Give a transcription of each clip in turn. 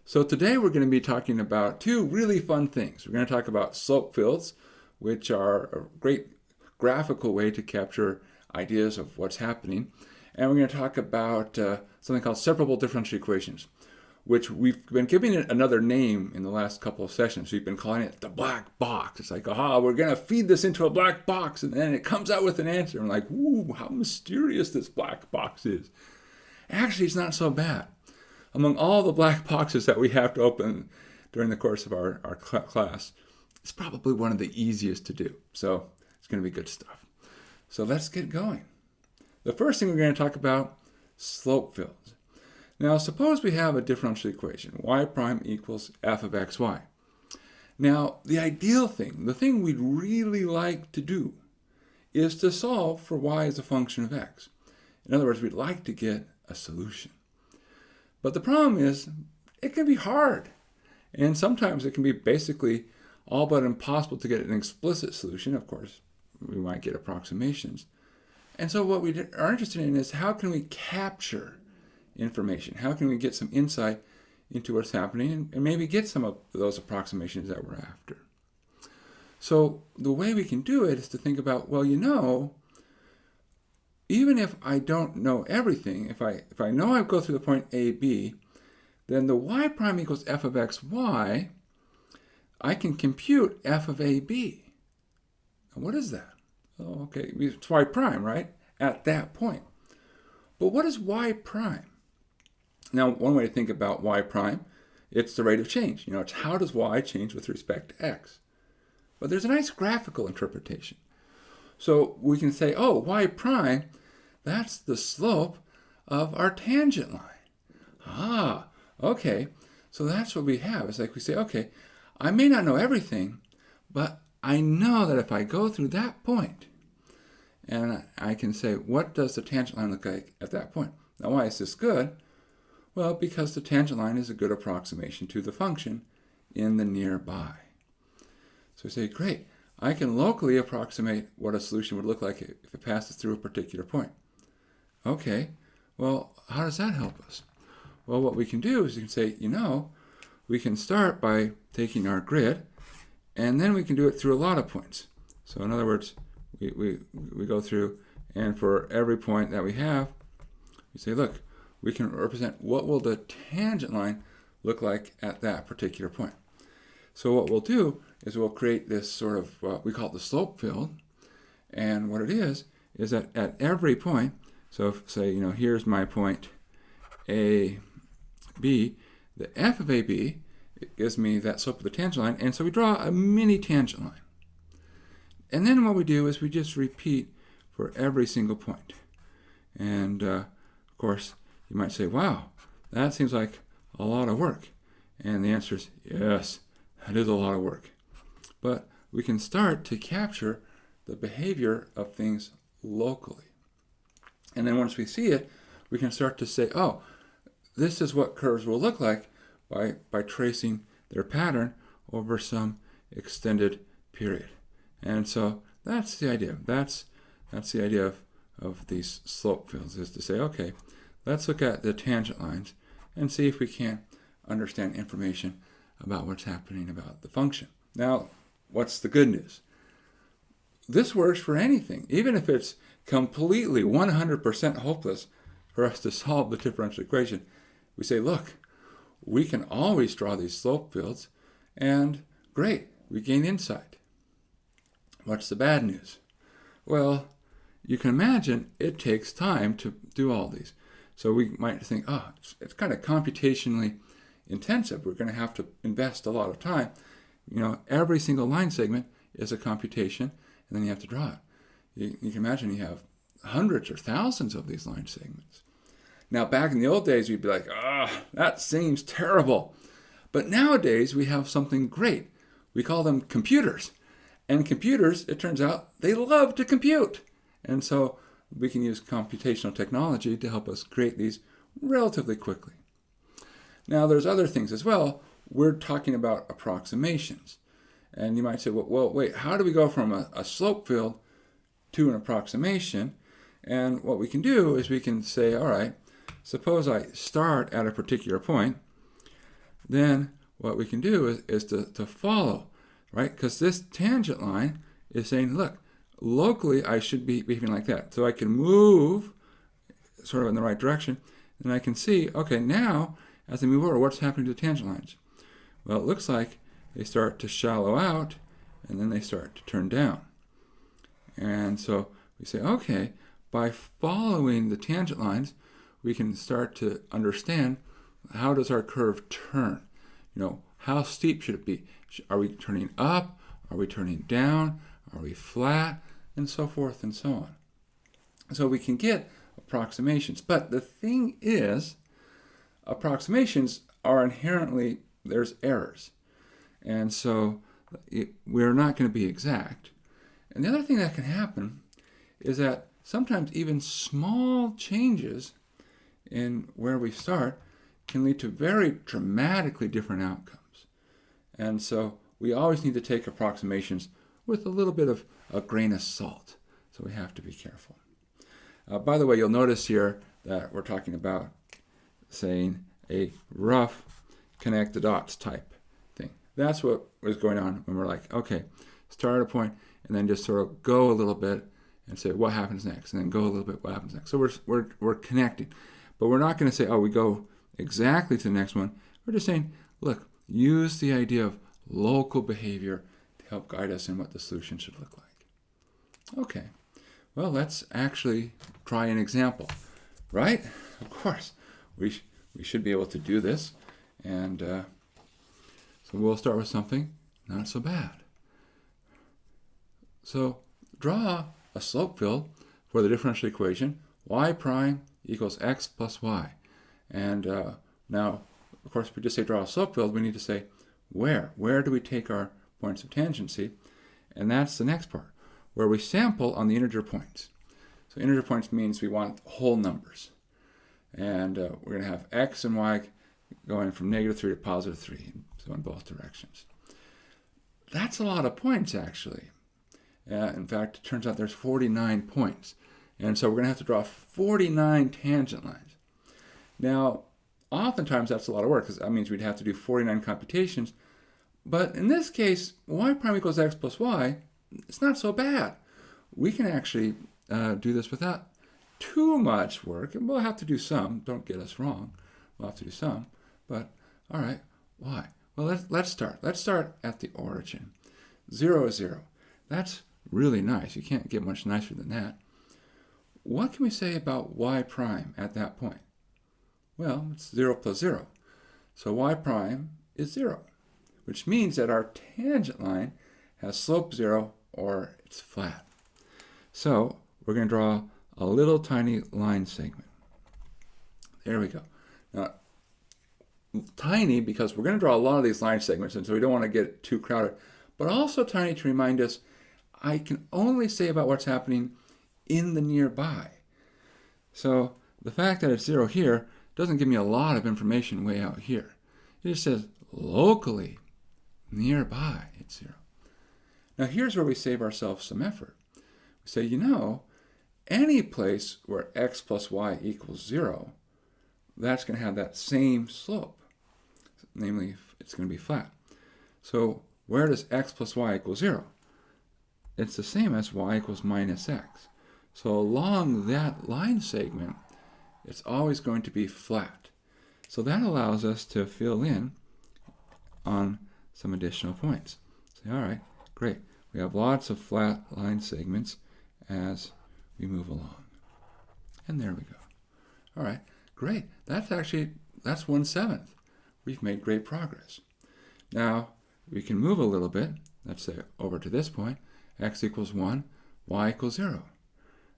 So today we're going to be talking about two really fun things. We're going to talk about slope fields, which are a great graphical way to capture ideas of what's happening. And we're going to talk about something called separable differential equations, which we've been giving it another name in the last couple of sessions. We've been calling it the black box. It's like, aha, we're going to feed this into a black box, and then it comes out with an answer. I'm like, ooh, how mysterious this black box is. Actually, it's not so bad. Among all the black boxes that we have to open during the course of our class, it's probably one of the easiest to do. So it's going to be good stuff. So let's get going. The first thing we're going to talk about, slope fields. Now suppose we have a differential equation, y prime equals f of xy. Now the ideal thing, the thing we'd really like to do, is to solve for y as a function of x. In other words, we'd like to get a solution. But the problem is, it can be hard. And sometimes it can be basically all but impossible to get an explicit solution. Of course, we might get approximations. And so what we are interested in is how can we capture information? How can we get some insight into what's happening and maybe get some of those approximations that we're after? So the way we can do it is to think about, well, even if I don't know everything, if I know I go through the point A, B, then the y prime equals f of xy, I can compute f of AB. Now what is that? Oh, okay, it's y prime, right? At that point. But what is y prime? Now, one way to think about y prime, it's the rate of change. It's how does y change with respect to x? But there's a nice graphical interpretation. So we can say, oh, y prime, that's the slope of our tangent line. Ah, okay. So that's what we have. It's like we say, okay, I may not know everything, but I know that if I go through that point, and I can say, what does the tangent line look like at that point? Now, why is this good? Well, because the tangent line is a good approximation to the function in the nearby. So we say, great, I can locally approximate what a solution would look like if it passes through a particular point. Okay, well, how does that help us? Well, what we can do is you can say, we can start by taking our grid, and then we can do it through a lot of points. So in other words, we go through, and for every point that we have, we say, look, we can represent what will the tangent line look like at that particular point. So what we'll do is we'll create this sort of, we call it the slope field, and what it is that at every point, so if, say, here's my point A, B, the f of AB gives me that slope of the tangent line, and so we draw a mini tangent line. And then what we do is we just repeat for every single point. And of course, you might say, wow, that seems like a lot of work. And the answer is, yes, that is a lot of work. But we can start to capture the behavior of things locally. And then once we see it, we can start to say, oh, this is what curves will look like by tracing their pattern over some extended period. And so that's the idea. That's the idea of these slope fields, is to say, okay, let's look at the tangent lines and see if we can understand information about what's happening about the function. Now, what's the good news? This works for anything, even if it's completely 100% hopeless for us to solve the differential equation. We say, look, we can always draw these slope fields, and great, we gain insight. What's the bad news? Well, you can imagine it takes time to do all these. So we might think, oh, it's kind of computationally intensive. We're going to have to invest a lot of time. Every single line segment is a computation, and then you have to draw it. You can imagine you have hundreds or thousands of these line segments. Now, back in the old days, we'd be like, that seems terrible. But nowadays, we have something great. We call them computers. And computers, it turns out, they love to compute. And so we can use computational technology to help us create these relatively quickly. Now, there's other things as well. We're talking about approximations. And you might say, well, wait, how do we go from a slope field to an approximation? And what we can do is we can say, all right, suppose I start at a particular point, then what we can do is to follow, right? Because this tangent line is saying, look, locally I should be behaving like that. So I can move sort of in the right direction, and I can see, okay, now as I move over, what's happening to the tangent lines? Well, it looks like they start to shallow out, and then they start to turn down. And so we say, okay, by following the tangent lines, we can start to understand how does our curve turn? How steep should it be? Are we turning up? Are we turning down? Are we flat? And so forth and so on. So we can get approximations. But the thing is, approximations are inherently, there's errors. And so we're not going to be exact. And the other thing that can happen is that sometimes even small changes in where we start can lead to very dramatically different outcomes. And so we always need to take approximations with a little bit of a grain of salt. So we have to be careful. By the way, you'll notice here that we're talking about saying a rough connect the dots type thing. That's what was going on when we're like, okay, start at a point and then just sort of go a little bit and say what happens next, and then go a little bit, what happens next. So we're connecting. But we're not going to say, oh, we go exactly to the next one. We're just saying, look, use the idea of local behavior to help guide us in what the solution should look like. Okay, well, let's actually try an example, right? Of course, we should be able to do this. And so we'll start with something not so bad. So draw a slope field for the differential equation y prime equals x plus y. And now, of course, if we just say draw a slope field, we need to say where. Where do we take our points of tangency? And that's the next part, where we sample on the integer points. So integer points means we want whole numbers. And we're going to have x and y going from -3 to +3, so in both directions. That's a lot of points, actually. In fact, it turns out there's 49 points. And so we're going to have to draw 49 tangent lines. Now, oftentimes that's a lot of work, because that means we'd have to do 49 computations. But in this case, y prime equals x plus y, it's not so bad. We can actually do this without too much work. And we'll have to do some. Don't get us wrong. We'll have to do some. But, all right, why? Well, let's start. Let's start at the origin. 0 is 0. That's really nice. You can't get much nicer than that. What can we say about y prime at that point? Well, it's 0 plus 0. So y prime is 0, which means that our tangent line has slope 0 or it's flat. So we're going to draw a little tiny line segment. There we go. Now, tiny because we're going to draw a lot of these line segments, and so we don't want to get too crowded, but also tiny to remind us I can only say about what's happening in the nearby. So the fact that it's 0 here doesn't give me a lot of information way out here. It just says locally, nearby, it's 0. Now here's where we save ourselves some effort. We say, any place where x plus y equals 0, that's going to have that same slope. Namely, it's going to be flat. So where does x plus y equal 0? It's the same as y equals minus x. So along that line segment, it's always going to be flat. So that allows us to fill in on some additional points. Say, all right, great. We have lots of flat line segments as we move along. And there we go. All right, great. That's 1/7. We've made great progress. Now, we can move a little bit. Let's say over to this point. X equals 1, y equals 0.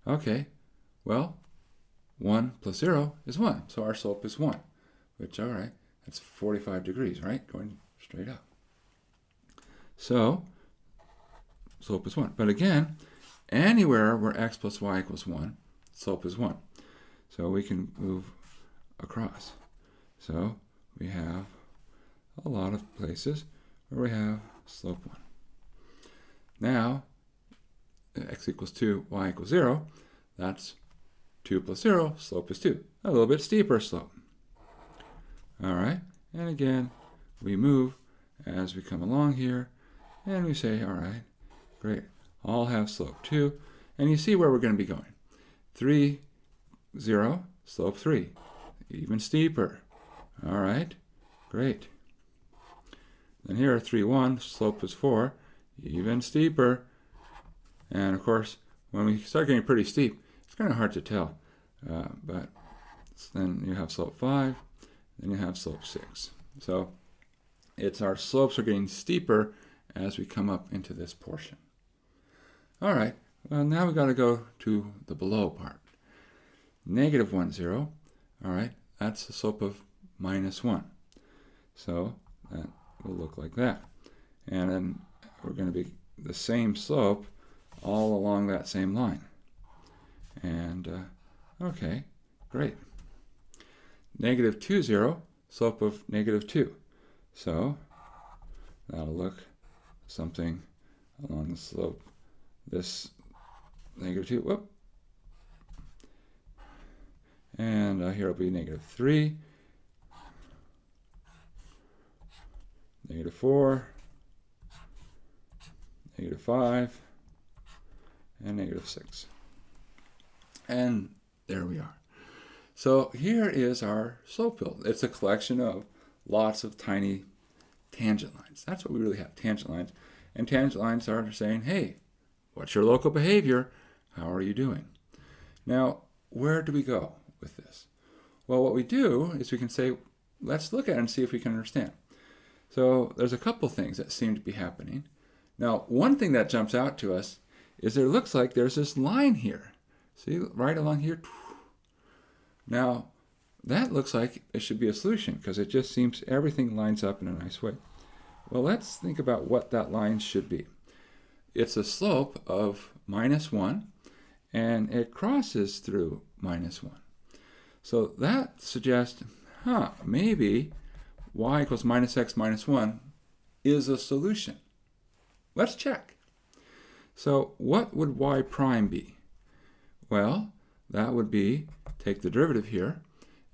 Okay, well, 1 plus 0 is 1, so our slope is 1, which, all right, that's 45 degrees, right? Going straight up. So, slope is 1. But again, anywhere where x plus y equals 1, slope is 1. So we can move across. So we have a lot of places where we have slope 1. Now, x equals 2, y equals 0, that's 2 plus 0, slope is 2. A little bit steeper slope. All right, and again, we move as we come along here, and we say, all right, great, all have slope 2, and you see where we're going to be going. 3, 0, slope 3, even steeper. All right, great. Then here, 3, 1, slope is 4, even steeper. And of course, when we start getting pretty steep, it's kind of hard to tell. But then you have slope 5, then you have slope 6. So it's our slopes are getting steeper as we come up into this portion. All right, well, now we've got to go to the below part. Negative 1, 0. All right, that's the slope of minus 1. So that will look like that. And then we're going to be the same slope all along that same line. And, okay, great. Negative 2, 0, slope of negative 2. So that'll look something along the slope. This negative 2, whoop. And here will be negative 3, negative 4, negative 5, and negative 6. And there we are. So here is our slope hill. It's a collection of lots of tiny tangent lines. That's what we really have, tangent lines. And tangent lines are saying, hey, what's your local behavior? How are you doing? Now, where do we go with this? Well, what we do is we can say, let's look at it and see if we can understand. So there's a couple things that seem to be happening. Now, one thing that jumps out to us is it looks like there's this line here. See, right along here. Now, that looks like it should be a solution because it just seems everything lines up in a nice way. Well, let's think about what that line should be. It's a slope of minus 1, and it crosses through minus 1. So that suggests, maybe y equals minus x minus 1 is a solution. Let's check. So what would y prime be? Well, that would be, take the derivative here,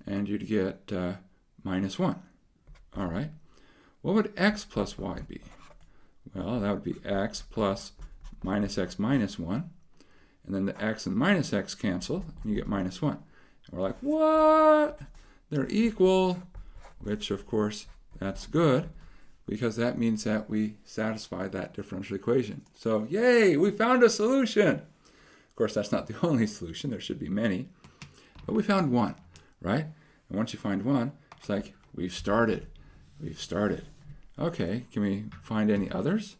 and you'd get minus 1. All right. What would x plus y be? Well, that would be x plus minus x minus 1. And then the x and minus x cancel, and you get minus 1. And we're like, what? They're equal, which, of course, that's good, because that means that we satisfy that differential equation. So, yay, we found a solution. Of course, that's not the only solution. There should be many. But we found one, right? And once you find one, it's like, we've started. We've started. Okay, can we find any others?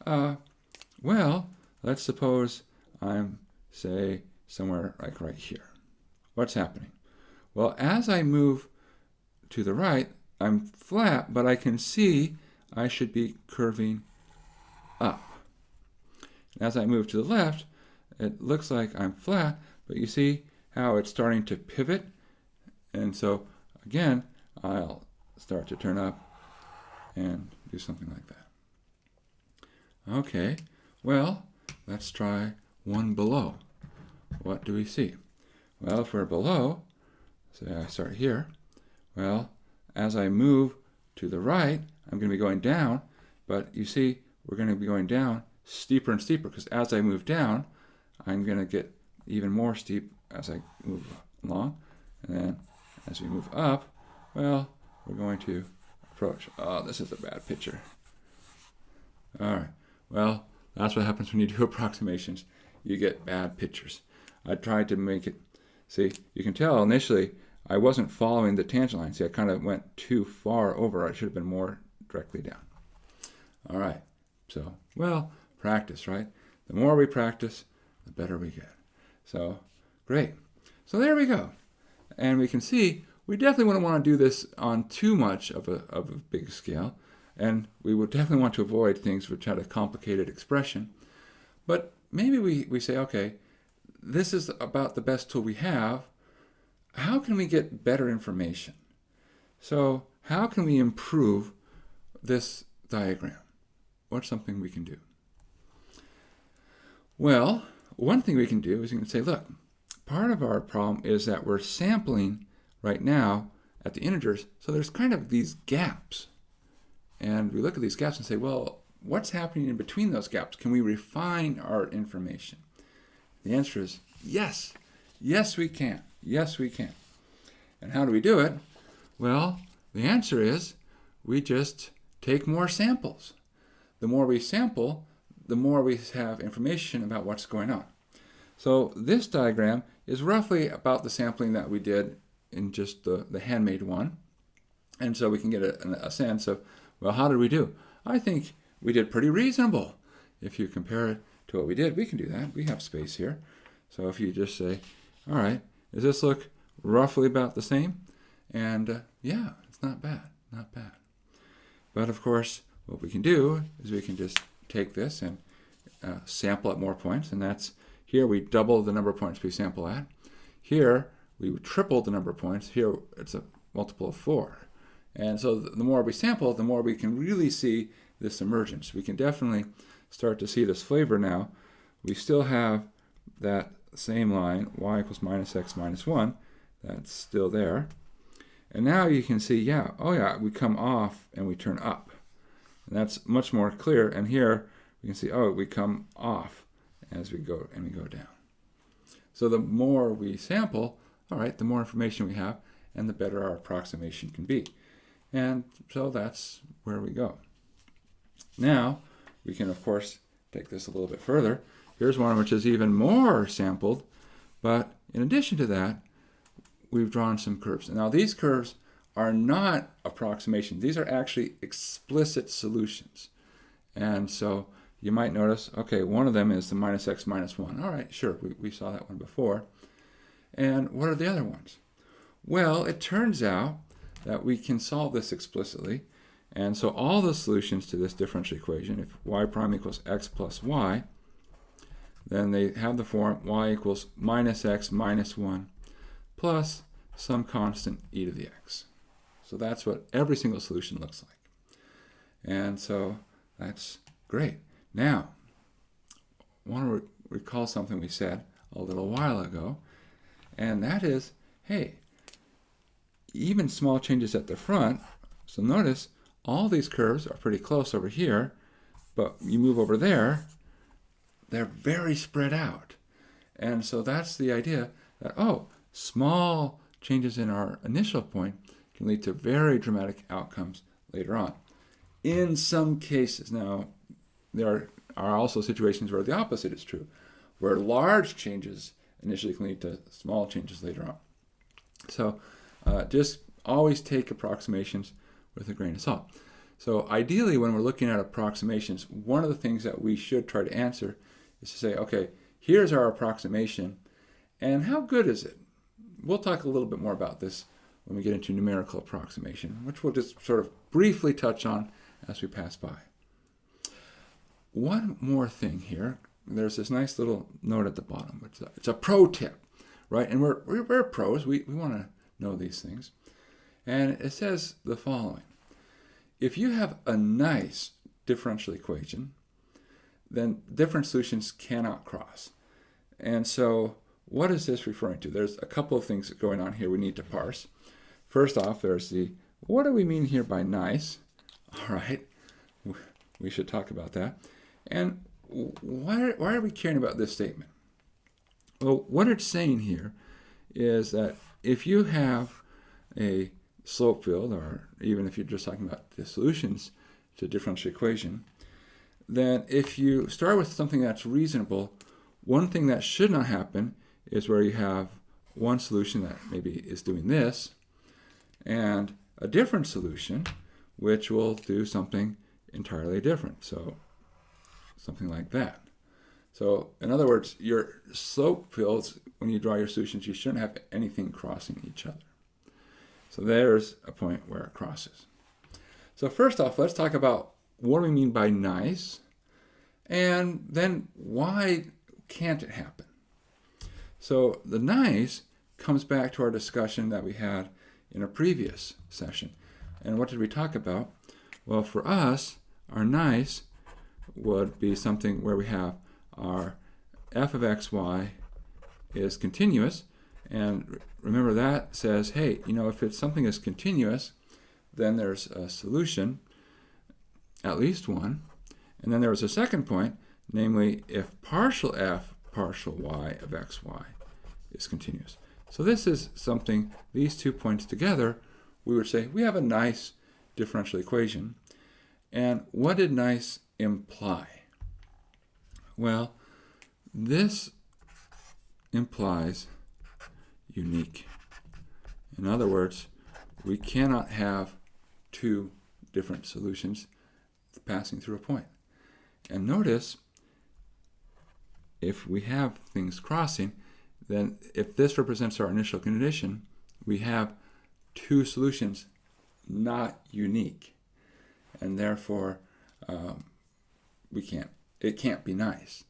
Well, let's suppose I'm, say, somewhere like right here. What's happening? Well, as I move to the right, I'm flat, but I can see I should be curving up. As I move to the left, it looks like I'm flat, but you see how it's starting to pivot? And so, again, I'll start to turn up and do something like that. Okay, well, let's try one below. What do we see? Well, if we're below, say I start here, well, as I move to the right, I'm going to be going down, but you see, we're going to be going down steeper and steeper, because as I move down, I'm going to get even more steep as I move along, and then as we move up, well, we're going to approach. Oh, this is a bad picture. All right, well, that's what happens when you do approximations. You get bad pictures. I tried to make it, see, you can tell initially I wasn't following the tangent line. See, I kind of went too far over. I should have been more directly down. All right, so, well, practice, right? The more we practice, the better we get. So, great. So there we go. And we can see we definitely wouldn't want to do this on too much of a big scale. And we would definitely want to avoid things which had a complicated expression. But maybe we say, okay, this is about the best tool we have. How can we get better information? So how can we improve this diagram? What's something we can do? Well, one thing we can do is you can say, look, part of our problem is that we're sampling right now at the integers, so there's kind of these gaps. and we look at these gaps and say, well, what's happening in between those gaps? Can we refine our information? The answer is yes. Yes, we can. Yes, we can. And how do we do it? Well, the answer is we just take more samples. The more we sample, the more we have information about what's going on. So this diagram is roughly about the sampling that we did in just the handmade one. And so we can get a sense of, well, how did we do? I think we did pretty reasonable. If you compare it to what we did, we can do that. We have space here. So if you just say, all right, does this look roughly about the same? And yeah, it's not bad, not bad. But of course, what we can do is we can just take this and sample at more points. And that's, here we double the number of points we sample at. Here, we triple the number of points. Here, it's a multiple of 4. And so the more we sample, the more we can really see this emergence. We can definitely start to see this flavor now. We still have that same line, y equals minus x minus 1. That's still there. And now you can see, yeah, oh yeah, we come off and we turn up. And that's much more clear. And here we can see, oh, we come off as we go and we go down. So the more we sample, all right, the more information we have and the better our approximation can be. And so that's where we go. Now, we can, of course, take this a little bit further. Here's one which is even more sampled, but in addition to that, we've drawn some curves. Now, these curves are not approximations. These are actually explicit solutions. And so you might notice, okay, one of them is the minus x minus 1. All right, sure, we saw that one before. And what are the other ones? Well, it turns out that we can solve this explicitly. And so all the solutions to this differential equation, if y prime equals x plus y, then they have the form y equals minus x minus 1 plus some constant e to the x. So that's what every single solution looks like. And so that's great. Now, I want to recall something we said a little while ago, and that is, hey, even small changes at the front, so notice all these curves are pretty close over here, but you move over there, they're very spread out. And so that's the idea that, oh, small changes in our initial point can lead to very dramatic outcomes later on. In some cases, now, there are also situations where the opposite is true, where large changes initially can lead to small changes later on. So just always take approximations with a grain of salt. So ideally, when we're looking at approximations, one of the things that we should try to answer is to say, okay, here's our approximation, and how good is it? We'll talk a little bit more about this when we get into numerical approximation, which we'll just sort of briefly touch on as we pass by. One more thing here. There's this nice little note at the bottom. It's a pro tip, right? And we're pros. We want to know these things. And it says the following. If you have a nice differential equation, then different solutions cannot cross. And so what is this referring to? There's a couple of things going on here we need to parse. First off, there's the, what do we mean here by nice? All right, we should talk about that. And why are we caring about this statement? Well, what it's saying here is that if you have a slope field, or even if you're just talking about the solutions to a differential equation, then if you start with something that's reasonable, one thing that should not happen is where you have one solution that maybe is doing this, and a different solution which will do something entirely different. So something like that. So in other words, your slope fields, when you draw your solutions, you shouldn't have anything crossing each other. So there's a point where it crosses. So first off, let's talk about what do we mean by nice, and then why can't it happen? So the nice comes back to our discussion that we had in a previous session. And what did we talk about? Well, for us, our nice would be something where we have our f of xy is continuous. And remember that says, hey, if it's something is continuous, then there's a solution. at least 1. And then there was a second point, namely if partial f partial y of xy is continuous. So this is something, these 2 points together, we would say we have a nice differential equation. And what did nice imply? Well, this implies unique. In other words, we cannot have 2 different solutions passing through a point. And notice, if we have things crossing, then if this represents our initial condition, we have 2 solutions not unique. And therefore, it can't be nice.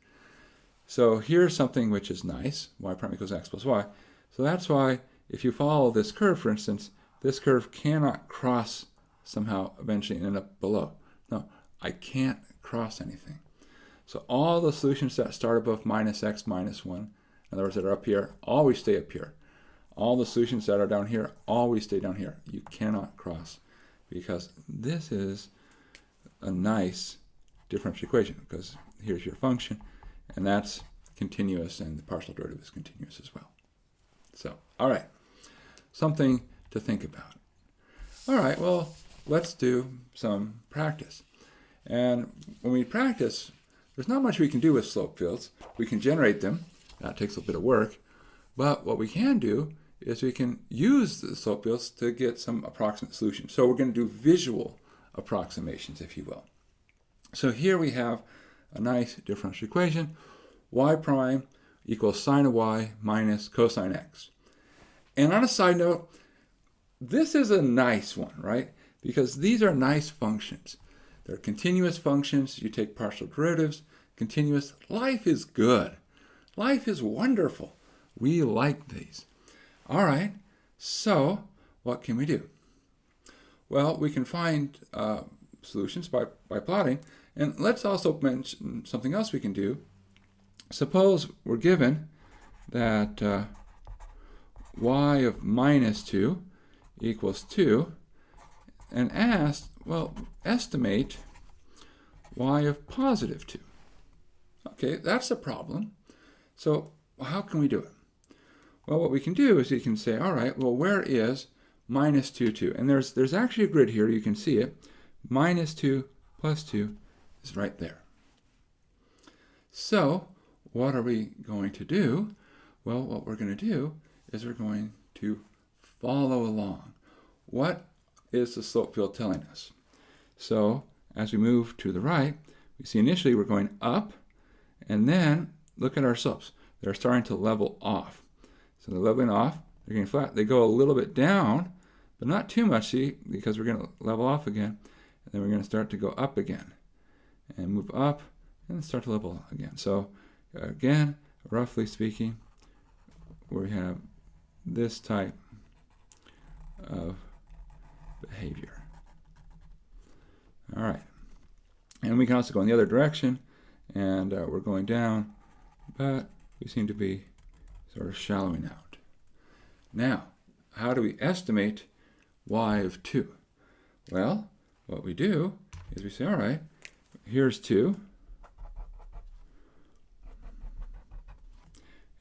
So here's something which is nice, y prime equals x plus y. So that's why if you follow this curve, for instance, this curve cannot cross somehow eventually and end up below. No, I can't cross anything. So all the solutions that start above minus x minus 1, in other words, that are up here, always stay up here. All the solutions that are down here always stay down here. You cannot cross because this is a nice differential equation because here's your function and that's continuous and the partial derivative is continuous as well. So, all right, something to think about. All right, well, let's do some practice. And when we practice, there's not much we can do with slope fields. We can generate them. That takes a bit of work. But what we can do is we can use the slope fields to get some approximate solutions. So we're going to do visual approximations, if you will. So here we have a nice differential equation. Y prime equals sine of y minus cosine x. And on a side note, this is a nice one, right? Because these are nice functions. They're continuous functions. You take partial derivatives, continuous. Life is good. Life is wonderful. We like these. All right, so what can we do? Well, we can find solutions by plotting. And let's also mention something else we can do. Suppose we're given that y of minus 2 equals 2 and asked, well, estimate y of positive 2. Okay, that's a problem. So how can we do it? Well, what we can do is we can say, all right, well, where is minus 2, 2? And there's actually a grid here. You can see it. Minus 2 plus 2 is right there. So what are we going to do? Well, what we're going to do is we're going to follow along. What is the slope field telling us? So as we move to the right, we see initially we're going up, and then look at our slopes. They're starting to level off. So they're leveling off, they're getting flat. They go a little bit down, but not too much, see, because we're going to level off again, and then we're going to start to go up again, and move up, and then start to level again. So again, roughly speaking, we have this type of behavior. All right. And we can also go in the other direction, and we're going down, but we seem to be sort of shallowing out. Now, how do we estimate y of 2? Well, what we do is we say, all right, here's 2,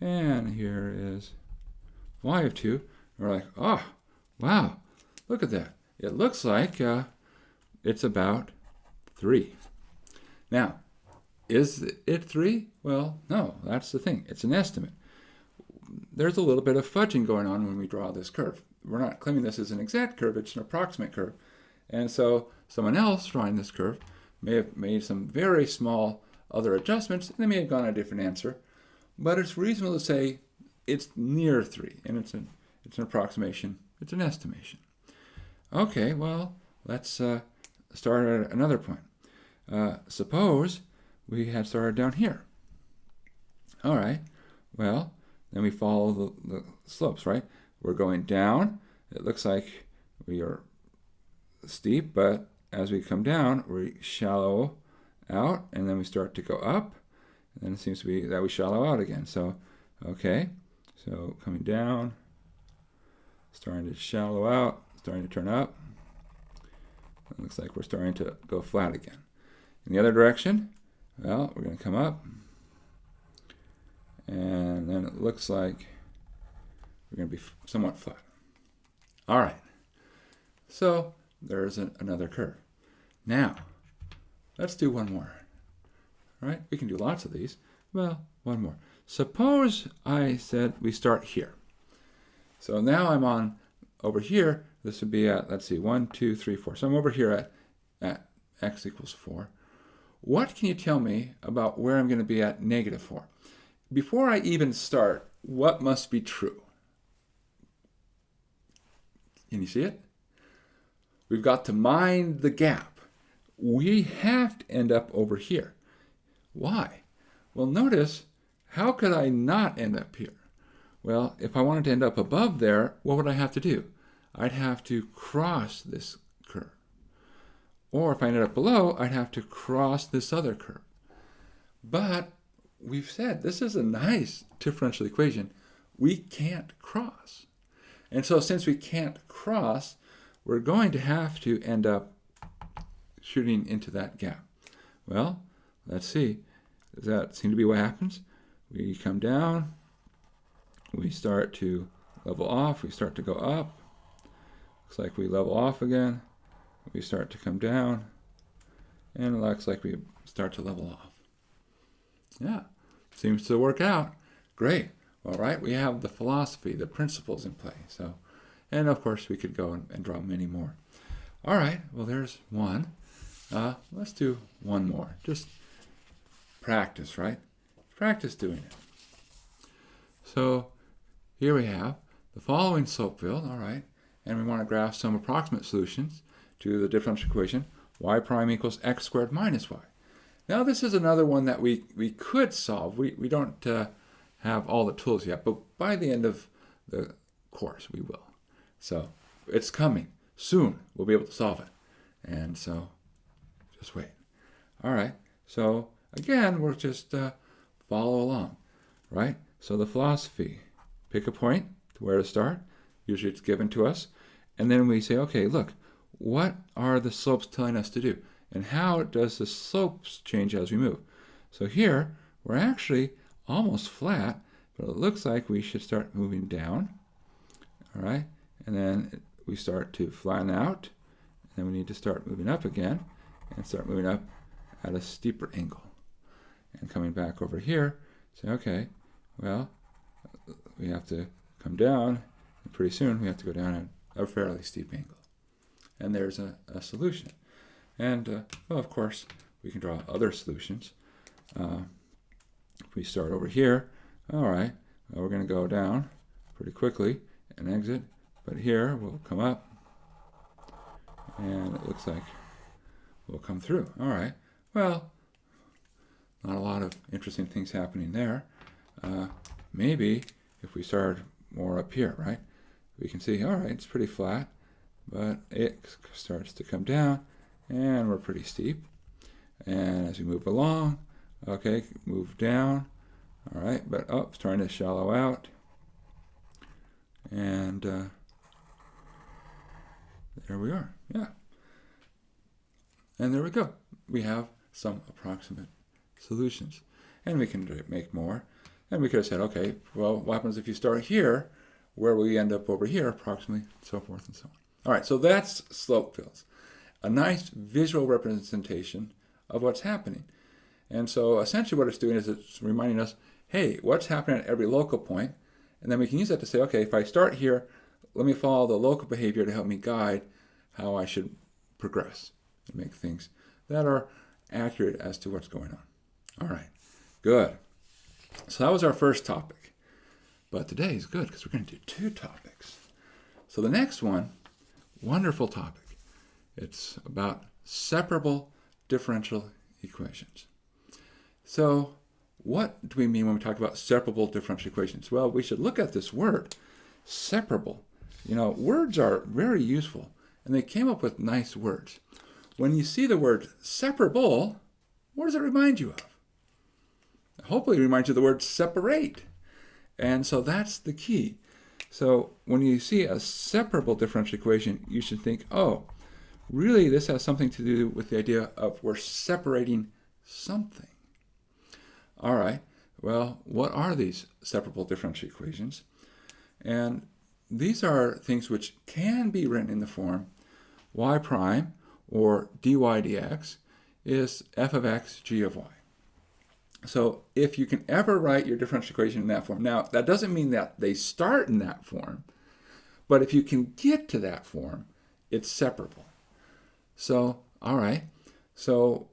and here is y of 2. And we're like, oh, wow, look at that. It looks like it's about 3. Now, is it 3? Well, no, that's the thing. It's an estimate. There's a little bit of fudging going on when we draw this curve. We're not claiming this is an exact curve, it's an approximate curve. And so someone else drawing this curve may have made some very small other adjustments, and they may have gotten a different answer. But it's reasonable to say it's near 3, and it's an approximation, it's an estimation. Okay, well, let's start at another point. Suppose we had started down here. All right, well, then we follow the slopes, right? We're going down. It looks like we are steep, but as we come down, we shallow out, and then we start to go up, and then it seems to be that we shallow out again. So, okay, so coming down, starting to shallow out, starting to turn up, It looks like we're starting to go flat again. In the other direction, well, we're going to come up, and then it looks like we're going to be somewhat flat. All right, so there's another curve. Now, let's do one more. All right, we can do lots of these. Well, one more. Suppose I said we start here. So now I'm on over here. This would be at, let's see, 1, 2, 3, 4. So I'm over here at x equals 4. What can you tell me about where I'm going to be at negative 4? Before I even start, what must be true? Can you see it? We've got to mind the gap. We have to end up over here. Why? Well, notice, how could I not end up here? Well, if I wanted to end up above there, what would I have to do? I'd have to cross this curve. Or if I ended up below, I'd have to cross this other curve. But we've said this is a nice differential equation. We can't cross. And so since we can't cross, we're going to have to end up shooting into that gap. Well, let's see. Does that seem to be what happens? We come down, we start to level off, we start to go up. Looks like we level off again. We start to come down, and it looks like we start to level off. Yeah, seems to work out. Great. All right, we have the philosophy, the principles in play. So, and of course, we could go and draw many more. All right, well, there's one. Let's do one more. Just practice, right? Practice doing it. So here we have the following slope field, all right, and we want to graph some approximate solutions to the differential equation y prime equals x squared minus y. Now this is another one that we could solve. We don't have all the tools yet, but by the end of the course we will. So it's coming. Soon we'll be able to solve it. And so just wait. All right, so again, we'll just follow along, right? So the philosophy, pick a point to where to start. Usually it's given to us. And then we say, okay, look, what are the slopes telling us to do? And how does the slopes change as we move? So here, we're actually almost flat, but it looks like we should start moving down, all right? And then we start to flatten out, and then we need to start moving up again, and start moving up at a steeper angle. And coming back over here, say, okay, well, we have to come down, and pretty soon we have to go down at a fairly steep angle. And there's a solution. And, well, of course, we can draw other solutions. If we start over here, all right, well, we're going to go down pretty quickly and exit. But here, we'll come up, and it looks like we'll come through. All right, well, not a lot of interesting things happening there. Maybe if we start more up here, right, we can see, all right, it's pretty flat, but it starts to come down, and we're pretty steep. And as we move along, okay, move down, all right, but starting to shallow out. And there we are, yeah. And there we go. We have some approximate solutions. And we can make more. And we could have said, okay, well, what happens if you start here? Where will you end up over here, approximately, so forth and so on. All right, so that's slope fields. A nice visual representation of what's happening. And so essentially what it's doing is it's reminding us, hey, what's happening at every local point? And then we can use that to say, okay, if I start here, let me follow the local behavior to help me guide how I should progress and make things that are accurate as to what's going on. All right, good. So that was our first topic. But today is good because we're going to do two topics. So the next one, wonderful topic. It's about separable differential equations. So what do we mean when we talk about separable differential equations? Well, we should look at this word, separable. You know, words are very useful, and they came up with nice words. When you see the word separable, what does it remind you of? Hopefully it reminds you of the word separate. And so that's the key. So when you see a separable differential equation, you should think, oh, really this has something to do with the idea of we're separating something. All right, well, what are these separable differential equations? And these are things which can be written in the form y prime, or dy dx, is f of x g of y. So if you can ever write your differential equation in that form, now that doesn't mean that they start in that form, but if you can get to that form, it's separable. So, all right, so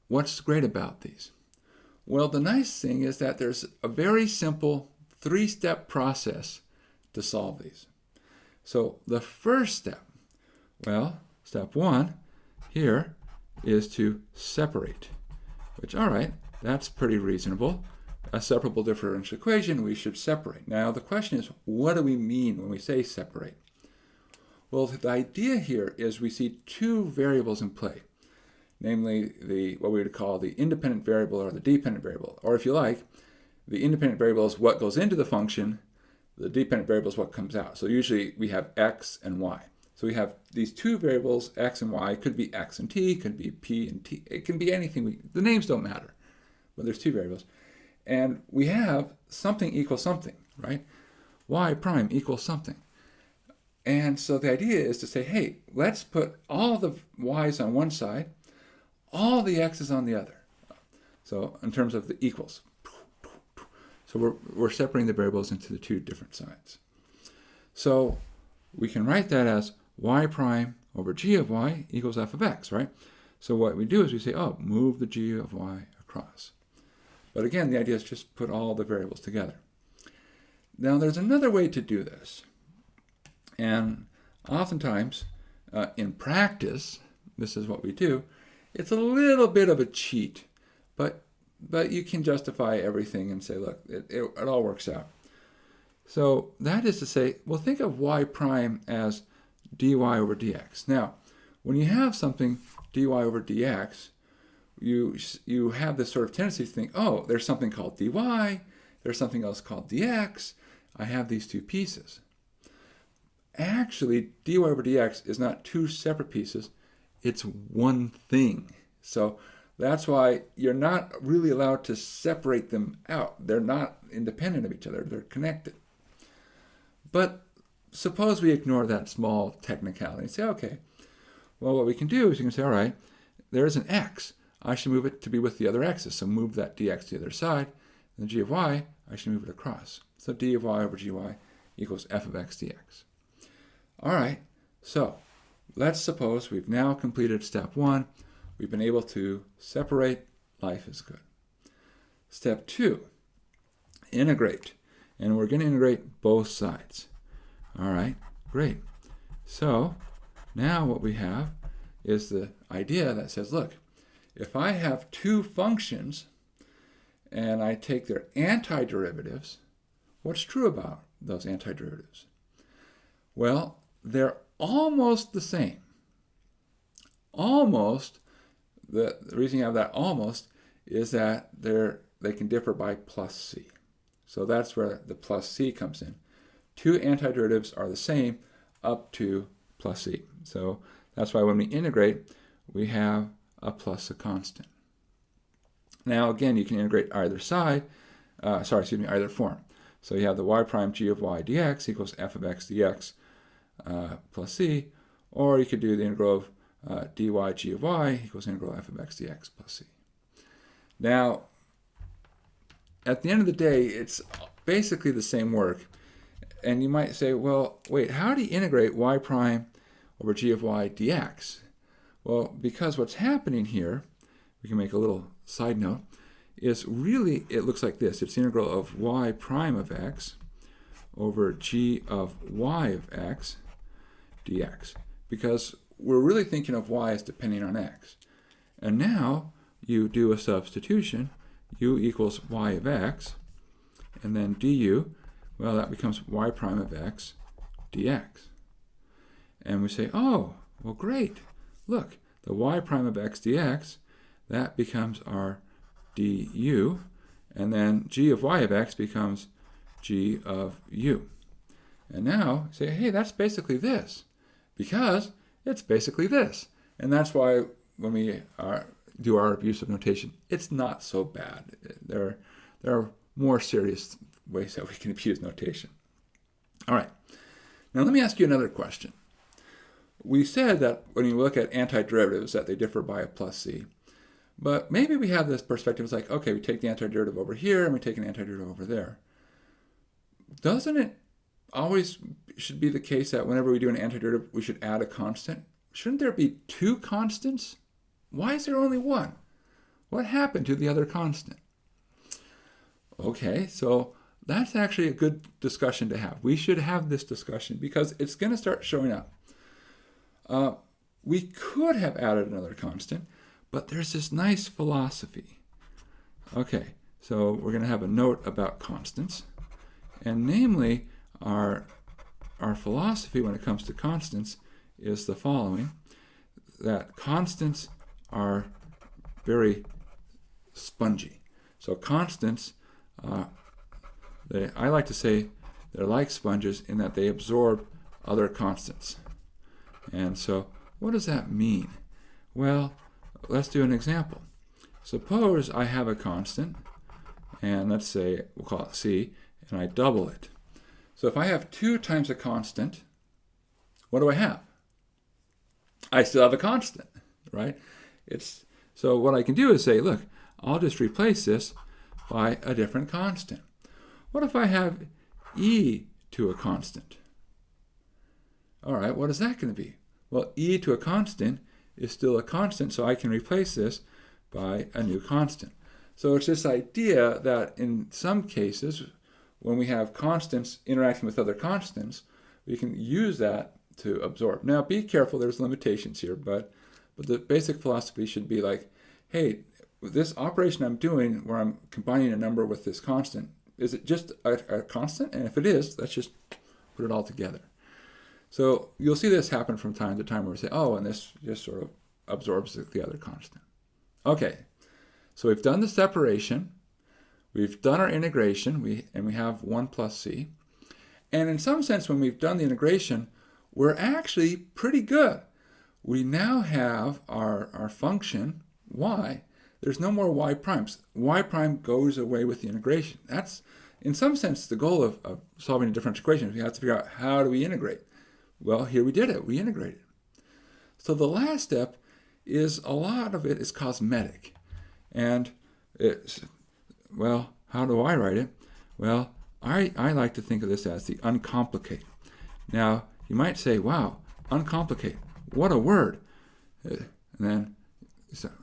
what's great about these? Well, the nice thing is that there's a very simple 3-step process to solve these. So the first step, well, step 1 here is to separate, which, all right, that's pretty reasonable. A separable differential equation, we should separate. Now the question is, what do we mean when we say separate? Well, the idea here is we see two variables in play, namely what we would call the independent variable or the dependent variable. Or if you like, the independent variable is what goes into the function, the dependent variable is what comes out. So usually we have x and y. So we have these two variables, x and y. It could be x and t, it could be p and t. It can be anything. The names don't matter, but there's two variables. And we have something equals something, right? Y prime equals something. And so the idea is to say, hey, let's put all the y's on one side, all the x's on the other. So in terms of the equals. So we're separating the variables into the two different sides. So we can write that as y prime over g of y equals f of x, right? So what we do is we say, oh, move the g of y across. But again, the idea is just put all the variables together. Now there's another way to do this. And oftentimes, in practice, this is what we do. It's a little bit of a cheat, but you can justify everything and say, look, it all works out. So that is to say, well, think of y prime as dy over dx. Now, when you have something dy over dx, you have this sort of tendency to think, oh, there's something called dy, there's something else called dx. I have these two pieces. Actually, dy over dx is not two separate pieces, it's one thing. So that's why you're not really allowed to separate them out. They're not independent of each other, they're connected. But suppose we ignore that small technicality and say, okay, well, what we can do is you can say, all right, there's an x. I should move it to be with the other x's. So move that dx to the other side. And the g of y, I should move it across. So d of y over gy equals f of x dx. All right, so let's suppose we've now completed step 1. We've been able to separate. Life is good. Step 2, integrate. And we're going to integrate both sides. All right, great. So now what we have is the idea that says, look, if I have two functions and I take their antiderivatives, what's true about those antiderivatives? Well, they're almost the same. Almost, the reason you have that almost is that they can differ by plus c. So that's where the plus c comes in. Two antiderivatives are the same up to plus c. So that's why when we integrate, we have a plus a constant. Now again, you can integrate either side, either form. So you have the y prime g of y dx equals f of x dx plus c, or you could do the integral of dy g of y equals integral f of x dx plus c. Now, at the end of the day, it's basically the same work. And you might say, well, wait, how do you integrate y prime over g of y dx? Well, because what's happening here, we can make a little side note, is really, it looks like this. It's the integral of y prime of x over g of y of x dx. Because we're really thinking of y as depending on x. And now you do a substitution, u equals y of x, and then du, well, that becomes y prime of x dx. And we say, oh, well, great. Look, the y prime of x dx, that becomes our du, and then g of y of x becomes g of u. And now say, hey, that's basically this, because it's basically this. And that's why when we do our abusive notation, it's not so bad. There are more serious ways that we can abuse notation. All right. Now let me ask you another question. We said that when you look at antiderivatives that they differ by a plus c. But maybe we have this perspective. It's like, okay, we take the antiderivative over here and we take an antiderivative over there. Doesn't it always should be the case that whenever we do an antiderivative, we should add a constant? Shouldn't there be two constants? Why is there only one? What happened to the other constant? Okay, so that's actually a good discussion to have. We should have this discussion because it's going to start showing up. We could have added another constant, but there's this nice philosophy. Okay, so we're going to have a note about constants. And namely, our philosophy when it comes to constants is the following, that constants are very spongy. So constants, I like to say they're like sponges in that they absorb other constants. And so what does that mean? Well, let's do an example. Suppose I have a constant, and let's say we'll call it c, and I double it. So if I have 2 times a constant, what do I have? I still have a constant, right? So what I can do is say, look, I'll just replace this by a different constant. What if I have e to a constant? All right, what is that going to be? Well, e to a constant is still a constant, so I can replace this by a new constant. So it's this idea that in some cases, when we have constants interacting with other constants, we can use that to absorb. Now, be careful, there's limitations here, but the basic philosophy should be like, hey, this operation I'm doing where I'm combining a number with this constant, is it just a constant? And if it is, let's just put it all together. So you'll see this happen from time to time where we say, oh, and this just sort of absorbs the other constant. Okay, so we've done the separation, we've done our integration, and we have 1 plus c. And in some sense, when we've done the integration, we're actually pretty good. We now have our function y. There's no more y primes. Y prime goes away with the integration. That's, in some sense, the goal of solving a differential equation. We have to figure out how do we integrate. Well, here we did it. We integrated. So the last step is a lot of it is cosmetic. And it's, well, how do I write it? Well, I like to think of this as the uncomplicate. Now, you might say, wow, uncomplicate. What a word. And then,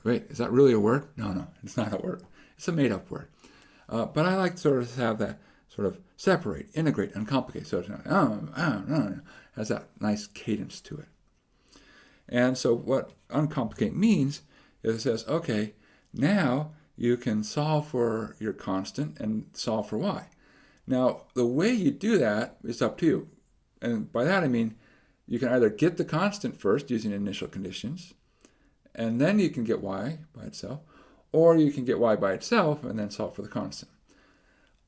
wait, is that really a word? No, it's not a word. It's a made-up word. But I like to sort of have that sort of separate, integrate, uncomplicate. So it's not, has that nice cadence to it. And so what uncomplicate means is it says, okay, now you can solve for your constant and solve for y. Now, the way you do that is up to you. And by that I mean you can either get the constant first using initial conditions, and then you can get y by itself, or you can get y by itself and then solve for the constant.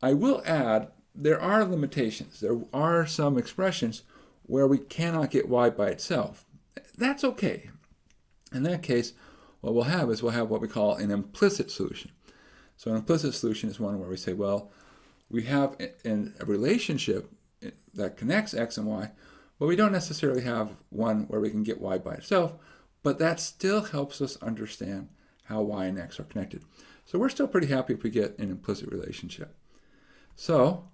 I will add, there are limitations. There are some expressions where we cannot get y by itself. That's okay. In that case, what we'll have is we'll have what we call an implicit solution. So an implicit solution is one where we say, well, we have a relationship that connects x and y, but we don't necessarily have one where we can get y by itself, but that still helps us understand how y and x are connected. So we're still pretty happy if we get an implicit relationship. So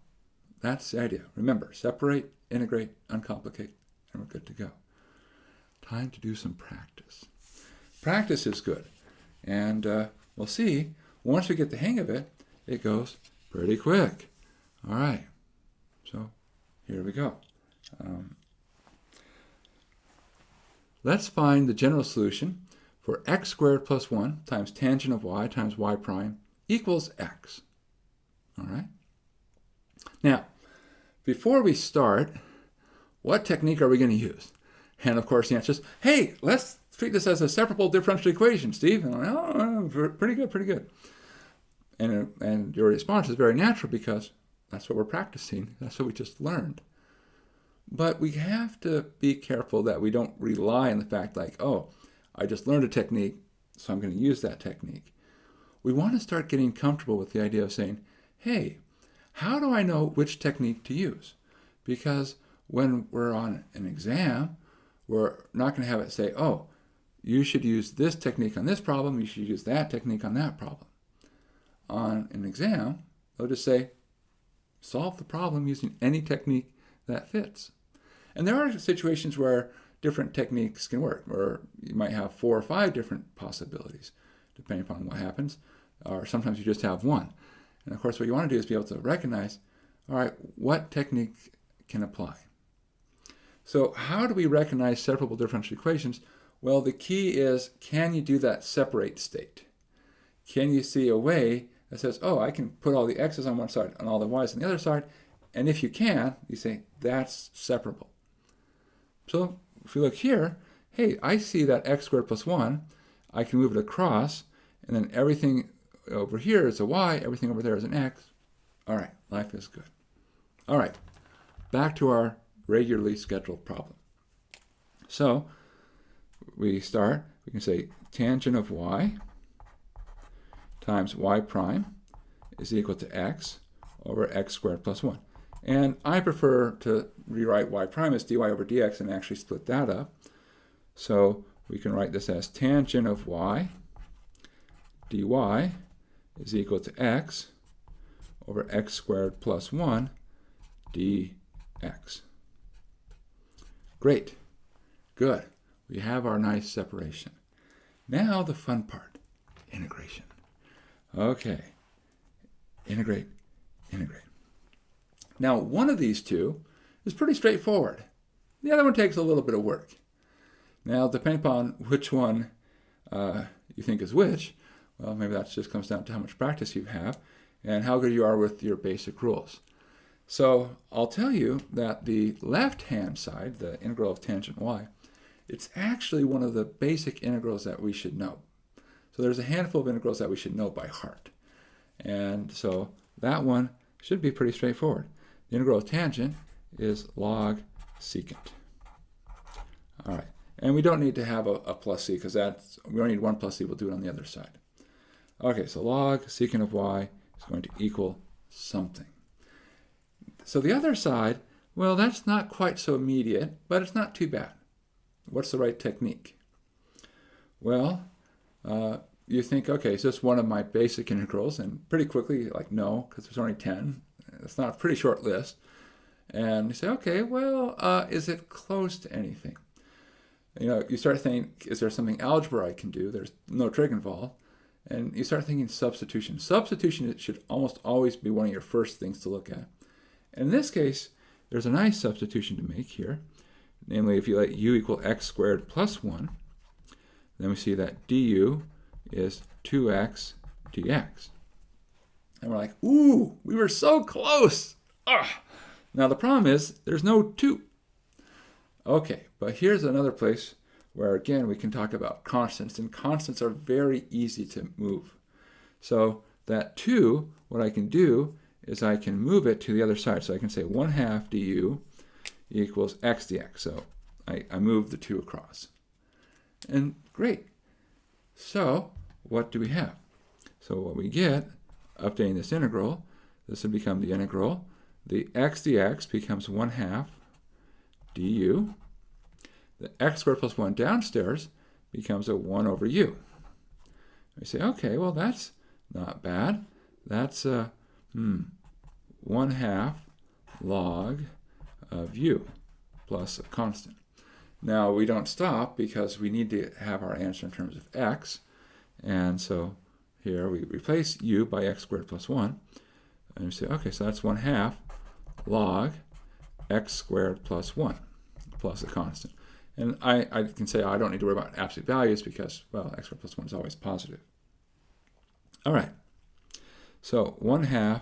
that's the idea. Remember, separate, integrate, uncomplicate, and we're good to go. Time to do some practice. Practice is good. And we'll see, once we get the hang of it, it goes pretty quick. All right. So here we go. Let's find the general solution for x squared plus 1 times tangent of y times y prime equals x. All right. Now, before we start, what technique are we going to use? And of course the answer is, hey, let's treat this as a separable differential equation, Steve. And I'm like, oh, pretty good. And your response is very natural because that's what we're practicing. That's what we just learned. But we have to be careful that we don't rely on the fact like, oh, I just learned a technique, so I'm going to use that technique. We want to start getting comfortable with the idea of saying, hey, how do I know which technique to use? Because when we're on an exam, we're not going to have it say, oh, you should use this technique on this problem, you should use that technique on that problem. On an exam, they'll just say, solve the problem using any technique that fits. And there are situations where different techniques can work, where you might have 4 or 5 different possibilities, depending upon what happens, or sometimes you just have one. And of course, what you want to do is be able to recognize, all right, what technique can apply. So how do we recognize separable differential equations? Well, the key is, can you do that separate state? Can you see a way that says, oh, I can put all the x's on one side and all the y's on the other side? And if you can, you say, that's separable. So if we look here, hey, I see that x squared plus 1. I can move it across, and then everything over here is a y, everything over there is an x. All right, life is good. All right, back to our regularly scheduled problem. So we can say tangent of y times y prime is equal to x over x squared plus 1. And I prefer to rewrite y prime as dy over dx and actually split that up. So we can write this as tangent of y dy is equal to x over x squared plus 1 dx. Great. Good. We have our nice separation. Now the fun part, integration. Okay. Integrate, integrate. Now, one of these two is pretty straightforward. The other one takes a little bit of work. Now, depending upon which one you think is which, well, maybe that just comes down to how much practice you have and how good you are with your basic rules. So I'll tell you that the left-hand side, the integral of tangent y, it's actually one of the basic integrals that we should know. So there's a handful of integrals that we should know by heart. And so that one should be pretty straightforward. The integral of tangent is log secant. All right. And we don't need to have a plus c, because we only need one plus c. We'll do it on the other side. Okay, so log secant of y is going to equal something. So the other side, well, that's not quite so immediate, but it's not too bad. What's the right technique? Well, you think, okay, is this one of my basic integrals? And pretty quickly, you're like, no, because there's only 10. It's not a pretty short list. And you say, okay, well, is it close to anything? You know, you start thinking, is there something algebra I can do? There's no trig involved. And you start thinking substitution. Substitution should almost always be one of your first things to look at. And in this case, there's a nice substitution to make here. Namely, if you let u equal x squared plus 1, then we see that du is 2x dx. And we're like, ooh, we were so close. Ah. Now the problem is there's no 2. Okay, but here's another place where, again, we can talk about constants, and constants are very easy to move. So that 2, what I can do is I can move it to the other side. So I can say 1/2 du equals x dx. So I move the 2 across. And great. So what do we have? So what we get, updating this integral, this would become the integral. The x dx becomes 1/2 du. The x squared plus 1 downstairs becomes a 1 over u. We say, okay, well, that's not bad. That's 1/2 log of u plus a constant. Now, we don't stop because we need to have our answer in terms of x. And so here we replace u by x squared plus 1. And we say, okay, so that's 1/2 log x squared plus 1 plus a constant. And I can say I don't need to worry about absolute values because, well, x squared plus 1 is always positive. All right. So 1/2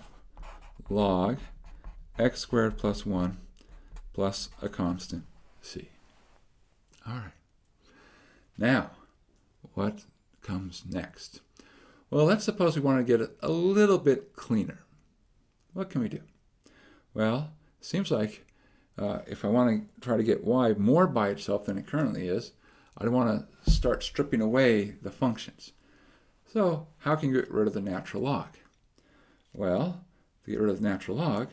log x squared plus 1 plus a constant c. All right. Now, what comes next? Well, let's suppose we want to get it a little bit cleaner. What can we do? Well, it seems like if I want to try to get y more by itself than it currently is, I don't want to start stripping away the functions. So how can you get rid of the natural log? Well, to get rid of the natural log,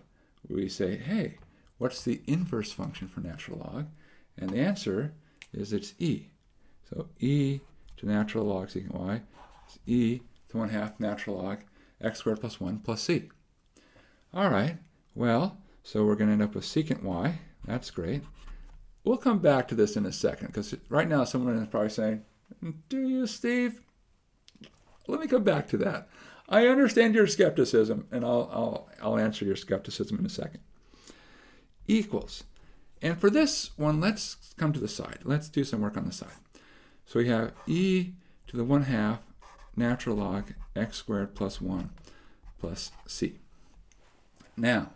we say, hey, what's the inverse function for natural log? And the answer is it's e. So e to natural log secant y is e to 1/2 natural log x squared plus 1 plus c. All right, well, so we're going to end up with secant y. That's great. We'll come back to this in a second, because right now someone is probably saying, do you, Steve? Let me come back to that. I understand your skepticism, and I'll answer your skepticism in a second. Equals. And for this one, let's come to the side. Let's do some work on the side. So we have e to the 1/2 natural log x squared plus 1 plus c. Now,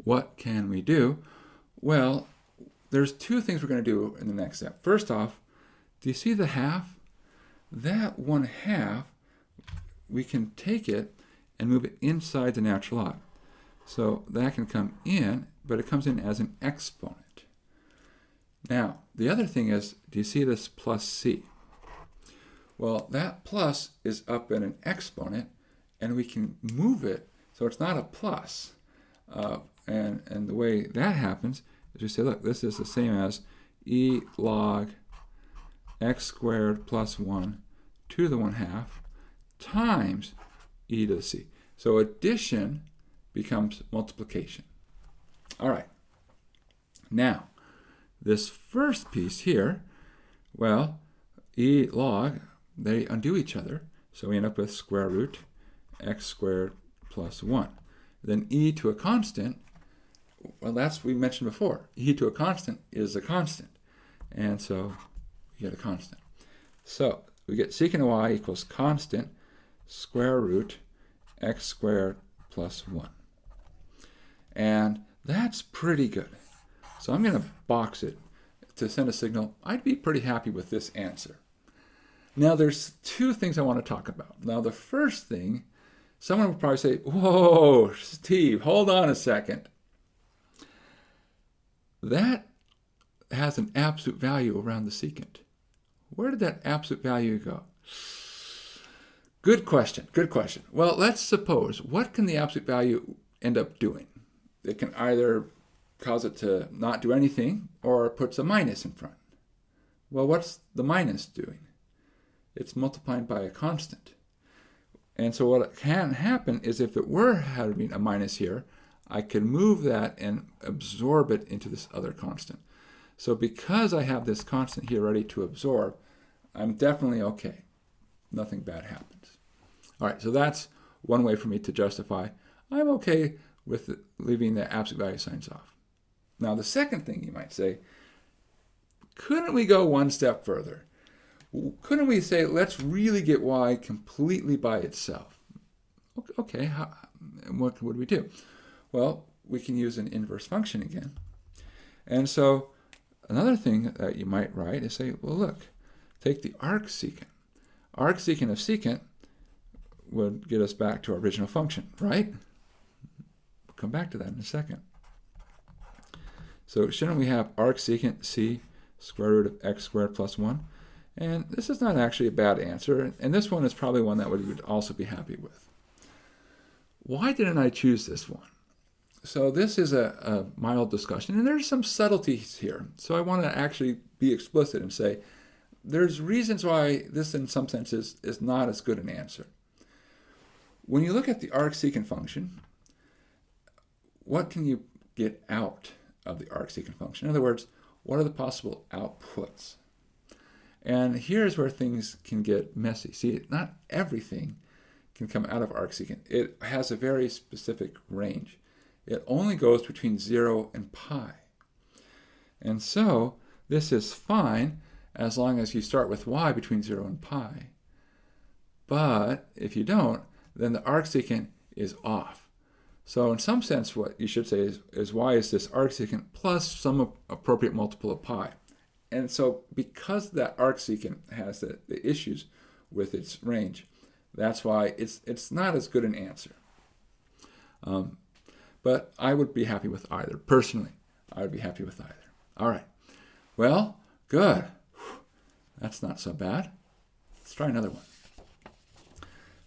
what can we do? Well, there's two things we're going to do in the next step. First off, do you see the half? That 1/2, we can take it and move it inside the natural log. So that can come in, but it comes in as an exponent. Now, the other thing is, do you see this plus c? Well, that plus is up in an exponent, and we can move it so it's not a plus. And the way that happens is we say, look, this is the same as e log x squared plus 1 to the 1/2 times e to the c. So addition becomes multiplication. All right. Now, this first piece here, well, e log, they undo each other. So we end up with square root x squared plus 1. Then e to a constant, well, that's what we mentioned before. E to a constant is a constant. And so we get a constant. So we get secant of y equals constant square root x squared plus 1. And that's pretty good. So I'm going to box it to send a signal. I'd be pretty happy with this answer. Now there's two things I want to talk about. Now the first thing, someone would probably say, whoa, Steve, hold on a second. That has an absolute value around the secant. Where did that absolute value go? Good question, good question. Well, let's suppose, what can the absolute value end up doing? It can either cause it to not do anything, or it puts a minus in front. Well, what's the minus doing? It's multiplying by a constant. And so what can happen is, if it were having a minus here, I could move that and absorb it into this other constant. So because I have this constant here ready to absorb, I'm definitely okay. Nothing bad happens. All right, so that's one way for me to justify I'm okay with leaving the absolute value signs off. Now, the second thing you might say, couldn't we go one step further? Couldn't we say, let's really get y completely by itself? Okay, what would we do? Well, we can use an inverse function again. And so another thing that you might write is say, well, look, take the arcsecant. Arcsecant of secant would get us back to our original function, right? We'll come back to that in a second. So shouldn't we have arcsecant c square root of x squared plus 1? And this is not actually a bad answer, and this one is probably one that we would also be happy with. Why didn't I choose this one? So this is a mild discussion, and there's some subtleties here. So I want to actually be explicit and say, there's reasons why this in some senses is not as good an answer. When you look at the arcsecant function, what can you get out of the arcsecant function? In other words, what are the possible outputs? And here's where things can get messy. See, not everything can come out of arcsecant. It has a very specific range. It only goes between 0 and pi. And so this is fine as long as you start with y between 0 and pi. But if you don't, then the arcsecant is off. So in some sense, what you should say is y is this arcsecant plus some appropriate multiple of pi. And so because that arcsecant has the issues with its range, that's why it's not as good an answer. But I would be happy with either. Personally, I would be happy with either. All right. Well, good. That's not so bad. Let's try another one.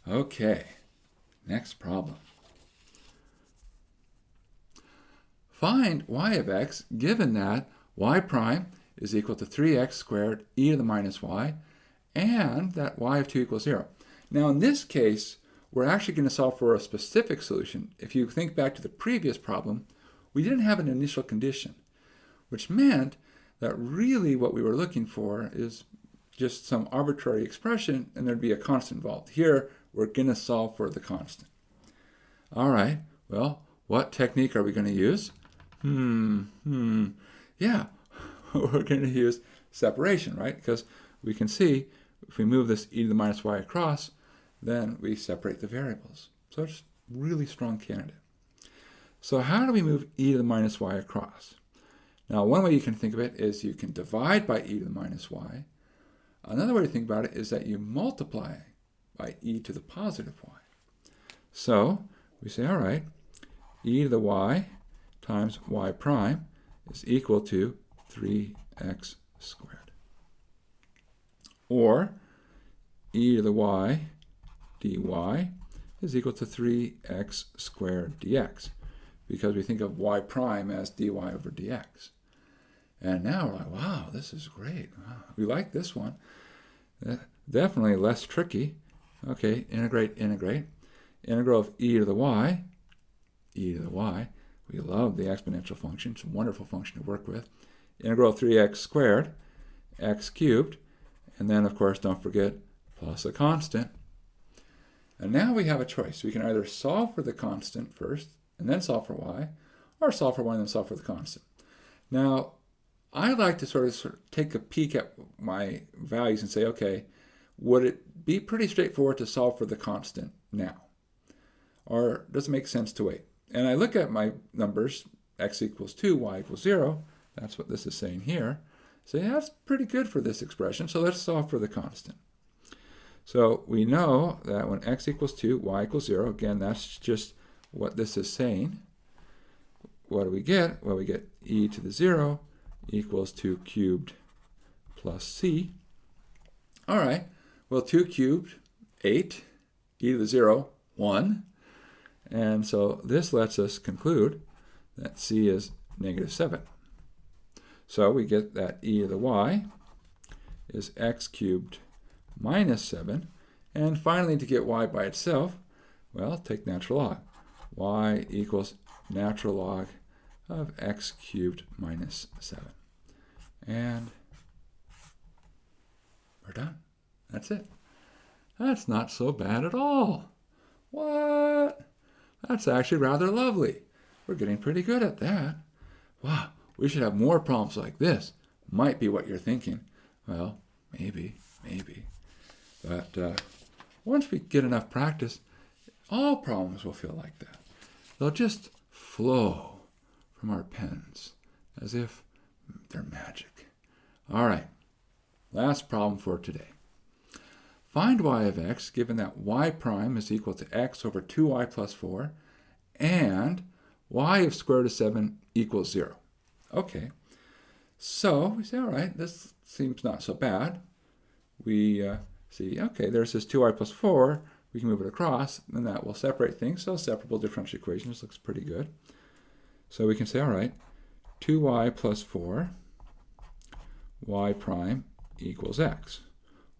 Okay, next problem. Find y of x given that y prime is equal to 3x squared e to the minus y, and that y of 2 equals 0. Now in this case, we're actually going to solve for a specific solution. If you think back to the previous problem, we didn't have an initial condition, which meant that really what we were looking for is just some arbitrary expression and there'd be a constant involved. Here, we're going to solve for the constant. All right, well, what technique are we going to use? Yeah, we're going to use separation, right? Because we can see if we move this e to the minus y across, then we separate the variables. So it's a really strong candidate. So how do we move e to the minus y across? Now, one way you can think of it is you can divide by e to the minus y. Another way to think about it is that you multiply by e to the positive y. So we say, all right, e to the y times y prime is equal to 3x squared. Or e to the y dy is equal to 3x squared dx, because we think of y prime as dy over dx. And now we're like, wow, this is great. Wow, we like this one. Definitely less tricky. Okay, integrate. Integral of e to the y. We love the exponential function. It's a wonderful function to work with. Integral of 3x squared, x cubed, and then, of course, don't forget, plus a constant. And now we have a choice. We can either solve for the constant first, and then solve for y, or solve for y and then solve for the constant. Now, I like to sort of take a peek at my values and say, okay, would it be pretty straightforward to solve for the constant now? Or does it make sense to wait? And I look at my numbers, x equals 2, y equals 0. That's what this is saying here. So yeah, that's pretty good for this expression. So let's solve for the constant. So we know that when x equals 2, y equals 0, again, that's just what this is saying. What do we get? Well, we get e to the 0 equals 2 cubed plus c. All right, well, 2 cubed, 8, e to the 0, 1. And so this lets us conclude that c is negative 7. So we get that e to the y is x cubed minus 7. And finally, to get y by itself, well, take natural log. Y equals natural log of x cubed minus 7. And we're done. That's it. That's not so bad at all. What? That's actually rather lovely. We're getting pretty good at that. Wow, we should have more problems like this. Might be what you're thinking. Well, maybe. But once we get enough practice, all problems will feel like that. They'll just flow from our pens as if they're magic. All right, last problem for today. Find y of x given that y prime is equal to x over 2y plus 4 and y of square root of 7 equals 0. Okay, so we say, all right, this seems not so bad. We see, okay, there's this 2y plus 4. We can move it across, and that will separate things. So separable differential equations looks pretty good. So we can say, all right, 2y plus 4, y prime equals x.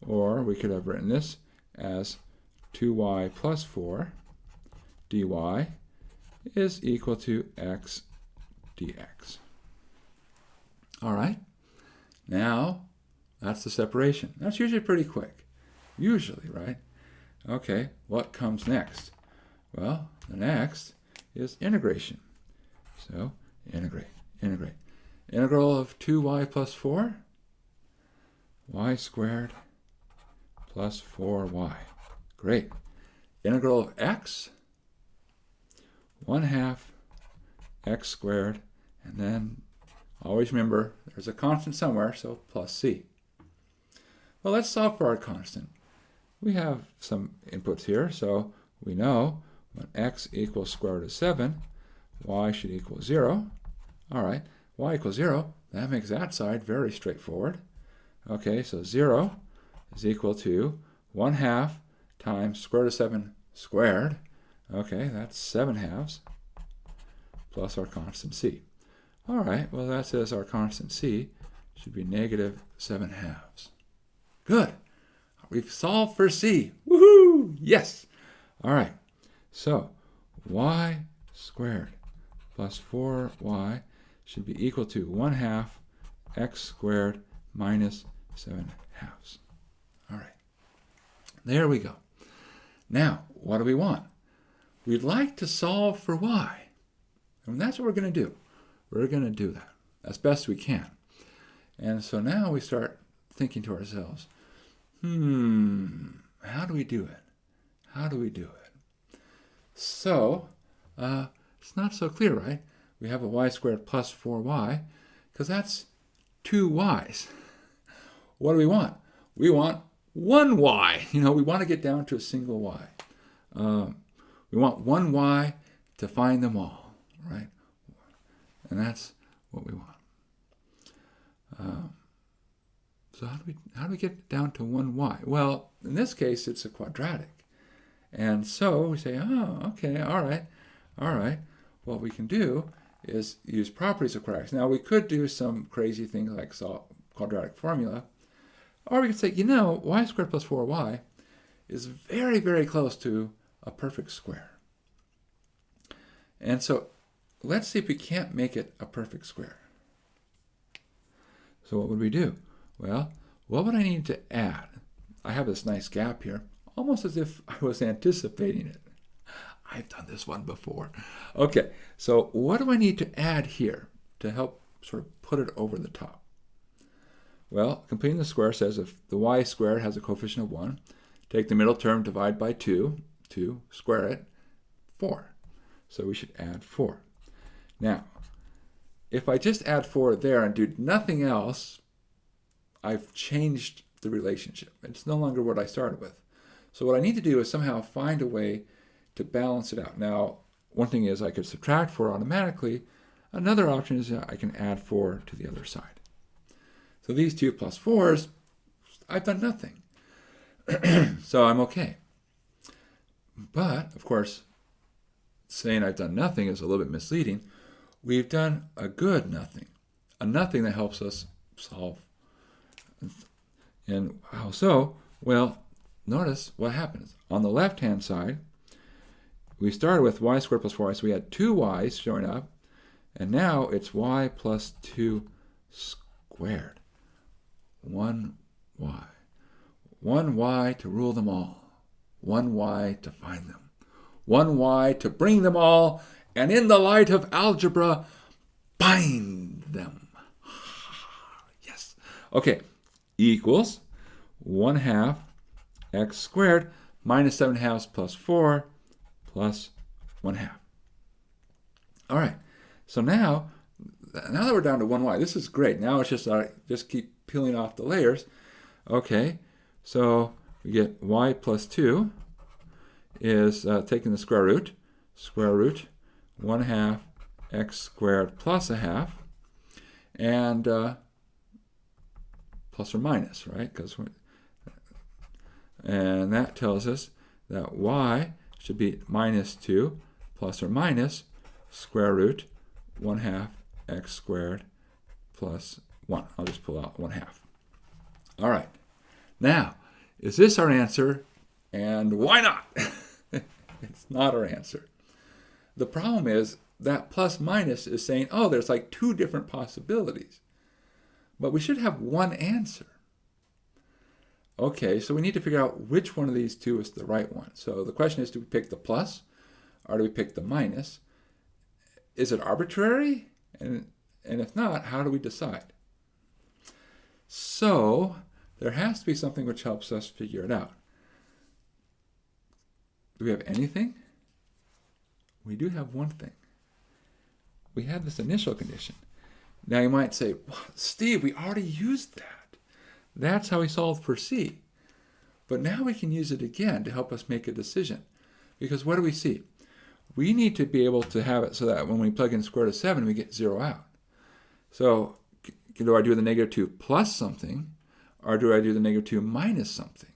Or we could have written this as 2y plus 4 dy is equal to x dx. All right, now that's the separation. That's usually pretty quick. Usually, right? Okay, what comes next? Well, the next is integration. So integrate. Integral of 2y plus 4, y squared plus 4y. Great. Integral of x, 1/2 x squared, and then always remember there's a constant somewhere, so plus c. Well, let's solve for our constant. We have some inputs here, so we know when x equals square root of 7, y should equal 0. All right, y equals 0, that makes that side very straightforward. Okay, so 0 is equal to 1/2 times square root of 7 squared. Okay, that's 7/2 plus our constant c. All right, well, that says our constant c should be negative 7/2. Good. We've solved for c. Woohoo! Yes. All right. So y squared plus 4y should be equal to 1/2 x squared minus 7/2. All right. There we go. Now, what do we want? We'd like to solve for y. And that's what we're going to do. We're going to do that as best we can. And so now we start thinking to ourselves, how do we do it? How do we do it? So, it's not so clear, right? We have a y squared plus 4y, because that's 2 y's. What do we want? We want 1 y. We want to get down to a single y. We want 1 y to find them all, right? And that's what we want. So how do we get down to 1 y? Well, in this case, it's a quadratic. And so we say, okay, all right. What we can do is use properties of quadratics. Now, we could do some crazy things like solve quadratic formula, or we could say, y squared plus 4y is very, very close to a perfect square. And so let's see if we can't make it a perfect square. So what would we do? Well, what would I need to add? I have this nice gap here, almost as if I was anticipating it. I've done this one before. Okay, so what do I need to add here to help sort of put it over the top? Well, completing the square says if the y squared has a coefficient of 1, take the middle term, divide by 2, square it, 4. So we should add 4. Now, if I just add 4 there and do nothing else, I've changed the relationship. It's no longer what I started with. So what I need to do is somehow find a way to balance it out. Now, one thing is I could subtract 4 automatically. Another option is I can add 4 to the other side. So these 2 plus 4s, I've done nothing. So I'm okay. But, of course, saying I've done nothing is a little bit misleading. We've done a good nothing, a nothing that helps us solve. And how so? Well, notice what happens. On the left-hand side, we started with y squared plus 4y, so we had 2 y's showing up, and now it's y plus 2 squared. 1 y. 1 y to rule them all. 1 y to find them. 1 y to bring them all, and in the light of algebra, bind them. Yes. Okay, equals 1/2 x squared minus 7/2 plus 4 plus 1/2. All right, so now that we're down to 1 y, this is great. Now it's just keep peeling off the layers. Okay, so we get y plus 2 is taking the square root 1/2 x squared plus 1/2, and plus or minus, right? And that tells us that y should be minus 2 plus or minus square root 1/2 x squared plus 1. I'll just pull out 1/2. All right. Now, is this our answer? And why not? It's not our answer. The problem is that plus minus is saying, oh, there's like 2 different possibilities. But we should have one answer. Okay, so we need to figure out which one of these 2 is the right one. So the question is, do we pick the plus or do we pick the minus? Is it arbitrary? And if not, how do we decide? So there has to be something which helps us figure it out. Do we have anything? We do have one thing. We have this initial condition. Now you might say, well, Steve, we already used that. That's how we solved for C. But now we can use it again to help us make a decision. Because what do we see? We need to be able to have it so that when we plug in square root of 7, we get 0 out. So do I do the negative 2 plus something, Or do I do the negative 2 minus something?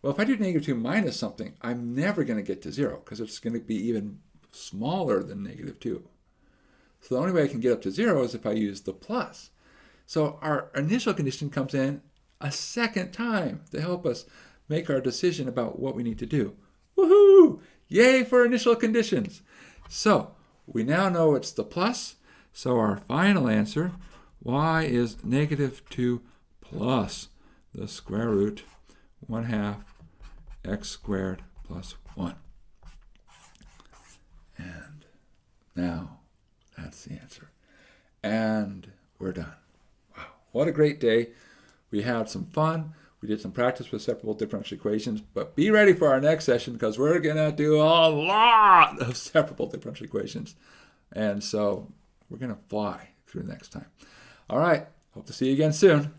Well, if I do negative 2 minus something, I'm never going to get to 0 because it's going to be even smaller than negative 2. So the only way I can get up to 0 is if I use the plus. So our initial condition comes in a second time to help us make our decision about what we need to do. Woohoo! Yay for initial conditions. So we now know it's the plus. So our final answer, y is negative 2 plus the square root 1/2 x squared plus 1. And now that's the answer. And we're done. Wow, what a great day. We had some fun. We did some practice with separable differential equations, but be ready for our next session because we're going to do a lot of separable differential equations. And so we're going to fly through next time. All right, hope to see you again soon.